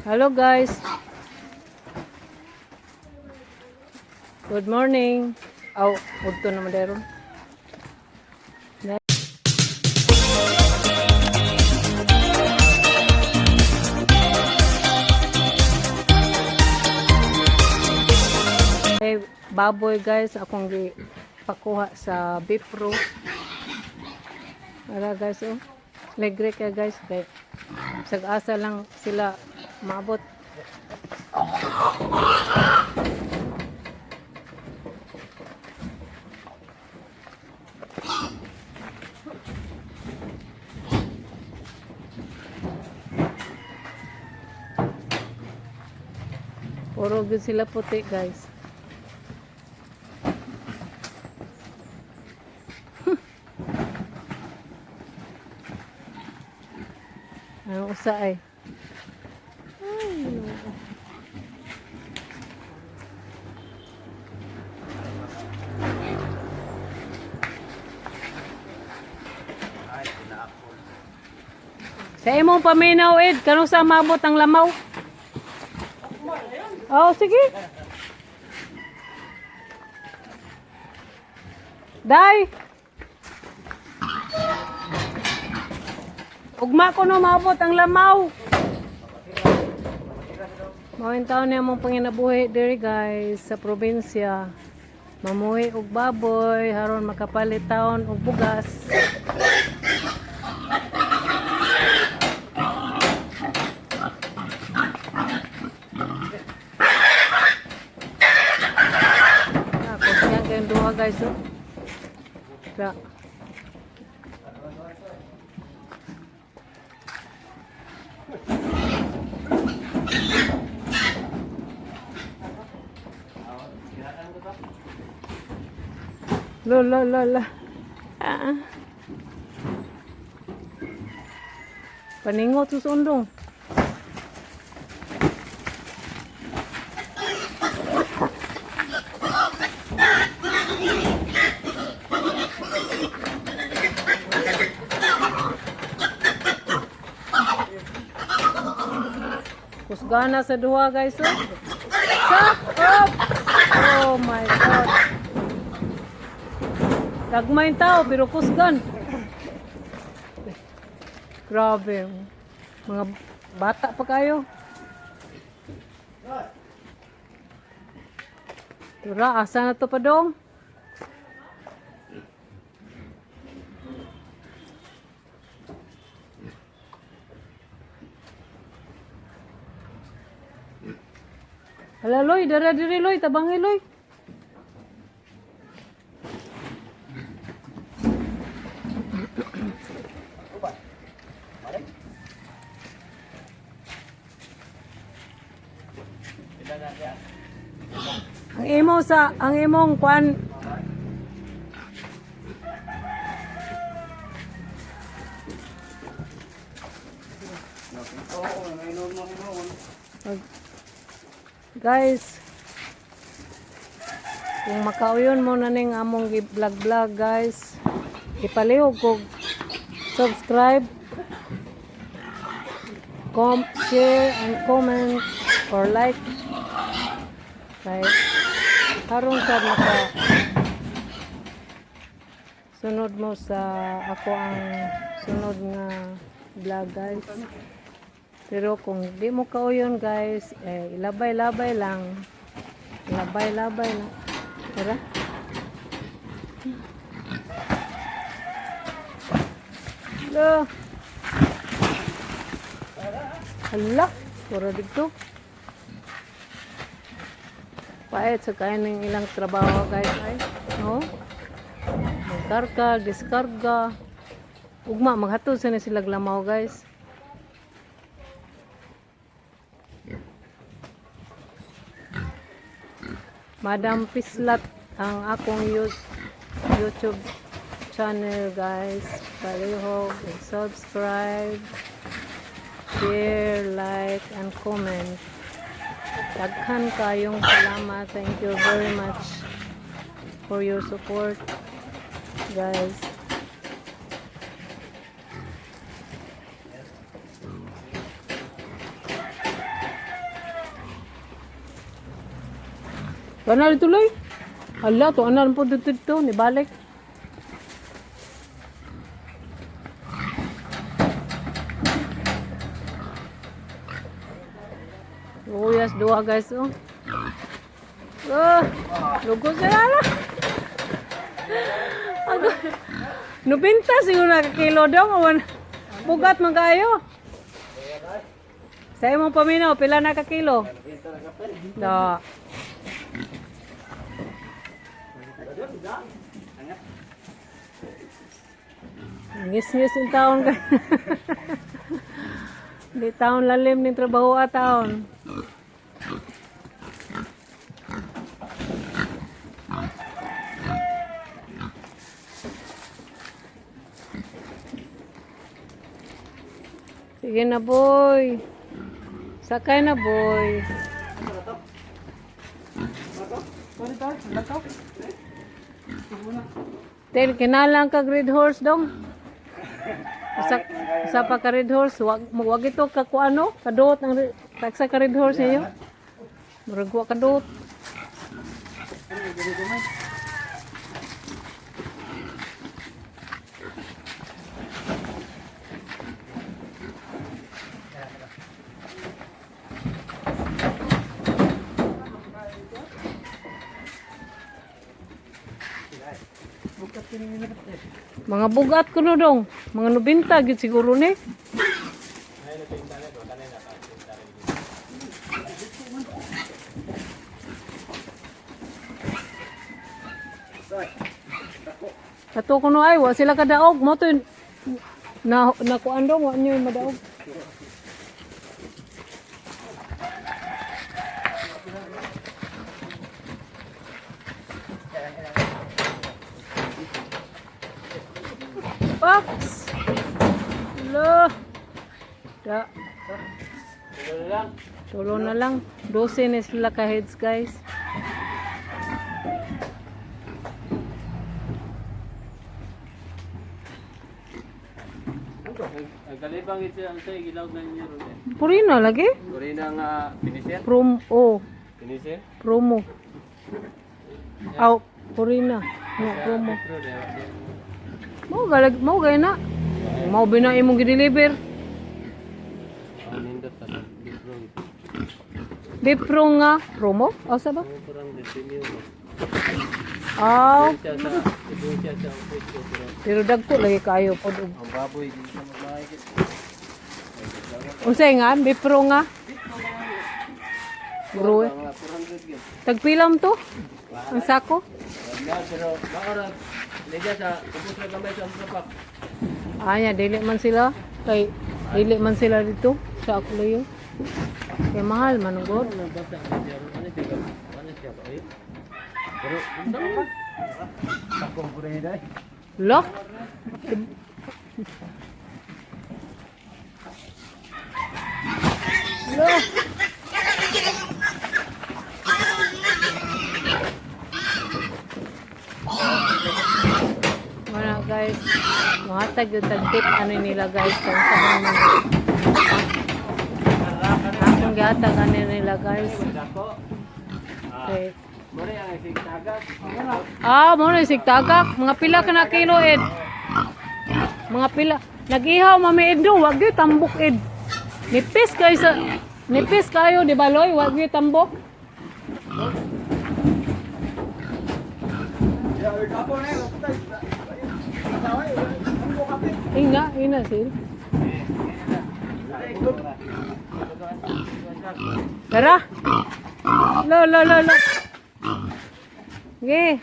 Hello guys. Good morning. Aw, udto na madayron. Hey, baboy guys, akong pakuha sa beef roast. Ara guys, oh. Legre ka guys, kay sag-asa lang sila maabot. Puro gud sila puti guys. Ano usa ay? Sa imong paminaw Ed, kanus sa mabot ang lamaw? Oh, sige. Day. Ugma ko no maabot ang lamaw. Mawin taon niya mong panginabuhi diri guys sa probinsya. Mamuhi og baboy haron makapalit taon og bugas. Kusyan kayong duha guys oh. Lola. Paningot susundong. Kusgana sa duha guys oh. Up. Oh my god. Tagmay tao pero kusgan. Grabe. Mga bata pa kayo. Tura, asa na to pa dong? Hala Loy, dara diri Loy, tabangi Loy. Ang imong kwan guys, kung makauyon mo na ning among vlog guys, ipalihog ko subscribe, share and comment or like right karon sa maka sunod mo sa ako ang sunod nga vlog guys. Pero kung di mo kauyon guys, ilabay-labay lang. Labay-labay lang. Tara. Hello. Hala, puro dito. Pait sa kain ng ilang trabaho guys ay. No? Magkarga, diskarga. Ugma, maghatod sa na silang lamaw guys. Madam Pislat ang akong YouTube channel guys. Palihog, subscribe, share, like, and comment. Daghan kayong salamat. Thank you very much for your support guys. Kana tuloy. Hala, to anan po dito ni balik. Uyas dua guys oh. Lugo sila na. Ako. Nubinta siguro na kilo daw. Bugat man kayo. Sa imong paminaw, pila na ka kilo? Da. Ngis-ngis yung taon ka. Di taon lalim ng trabaho at taon. Sige na boy. Sakay na boy. Ten kinalang ka red horse dong. Sa pa ka red horse, wag ito ka kuano, kadot ang taksa ka red horse niyo. Murag wa kadot. Mga bugat ko no dong. Mga 90 gid siguro ni. Ato kuno ay wa sila kadaog mo to na kuan dong wa nyo madaog. Box. Lo. Da. Tulo na lang. 12 na sila ka heads guys. Kalibang ito ang say gilaw na niyo ron. Purina lagi? Purina nga finisher? Finisher? Promo. Aw, Purina. No, promo. Mau gay na. Mau bina imong gi-deliver. Nindot ta bipro. Bipro nga promo? O sa ba? Parang desinyo. Aw, Siya sa pwesto pero dagko lagi kayo pod. ang baboy di sa maglahi. Unsay nga bipro nga? Bro, 400 gid. tagpilam to? Ang sako? Na pero maora lega sa ubos na gamay sa trapak. Anya, dili man sila. Kay dili man sila dito sa Akulayo. Kay mahal man ang god. Ano basta ano siya? Ano siya ba? Pero takong pura hiday. Lo? Lo? Wala guys. Mga tag-tip ano nila guys. Kung saan man. Akong gatag ano nila guys. Okay. Mare ang sigtagak. Mo na sigtagak. Mga pila ka na kilo ed. Mga pila. Nag-ihaw mami ed do. Wag yun tambok ed. Nipis kayo di baloy. Wag yun tambok. Ina sil. Tara. Lo. Okay.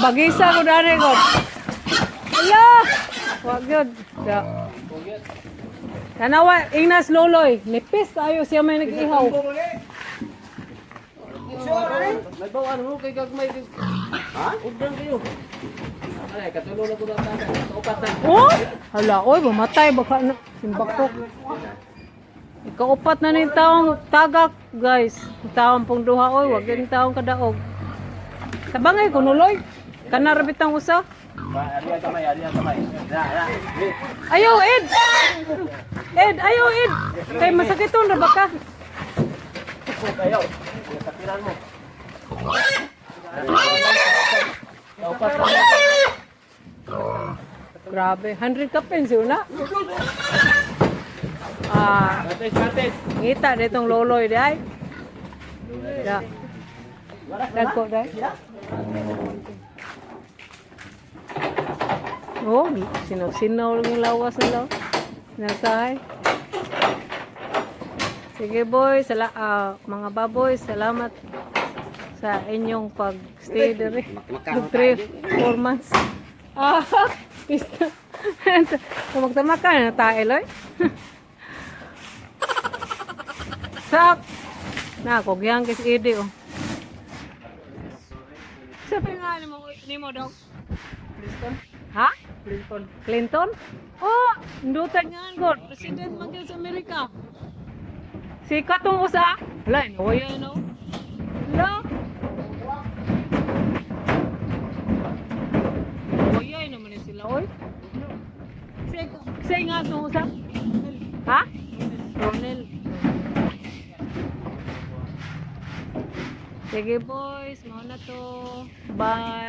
Bagisa ko dani ko. Ala! Wag yun. Tanawa, Ignas Loloy. Nipis kayo siya may nag-ihaw. May bawaan mo kay gagmay. Ha? Udang kayo. Ay, katulo na ko na tanda. Upatan. Oh? Hala, oy, mamatay baka na. Simbakok. Ikaupat na ni taong tagak, guys. Taong pong duha, oy, wag yung taong kadaog. Sabangay ko nuloy. Kanarabit ang usa. Ari ang kamay, ari ang kamay. Ya. Ayaw, Ed! Ed, ayaw, Ed! Kay masakit to, na baka. Ayaw. Kapiran mo. Daupat ka. Grabe, 100 ka pensi una. Ah, Kates. ngita ditong loloy day. Ya. Dagko day. Oh, sinaw-sinaw lang yung lawas nila. Nagsahay. Sige boy, mga baboy, salamat sa inyong pag-stay dere. 3-4 months. Ah, pista. Magtama ka na tayo, oy. Sak. Na, kogyan kis ide oh. Sabi nga ni mo daw. Clinton. Ha? Clinton? Oh, ndutan nga god. President man sa Amerika. Sikat tong usa. Hala, nawaya no. Hala. Nawaya naman ni sila oy. Say nga tong usa. Ha? Ronel. Sige boys, mauna to. Bye.